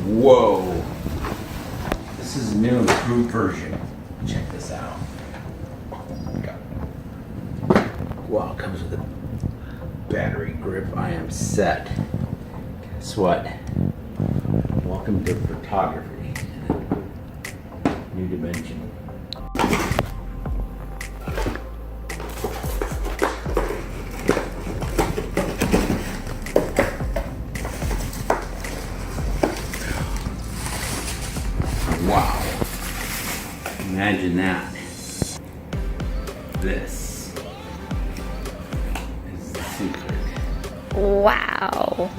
Whoa. This is a new improved version. Check this out. Wow, it comes with a battery grip. I am set. Guess what? Welcome to photography. New dimension. Wow. Imagine that. This is the secret. Wow.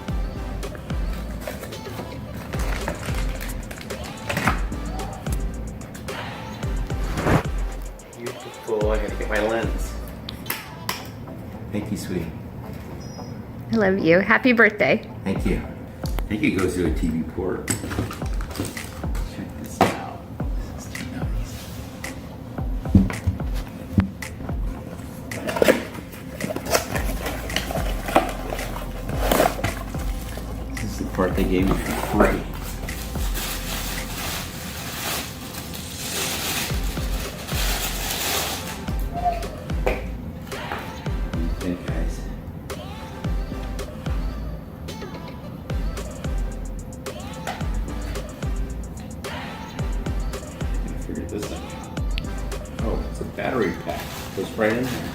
Beautiful. I gotta get my lens. Thank you, sweetie. I love you. Happy birthday. Thank you. I think it goes to a TV port. Check this out. This is too nice. This is the part they gave me for free. What do you think, guys? Figure this out. Oh, it's a battery pack. Goes right in there.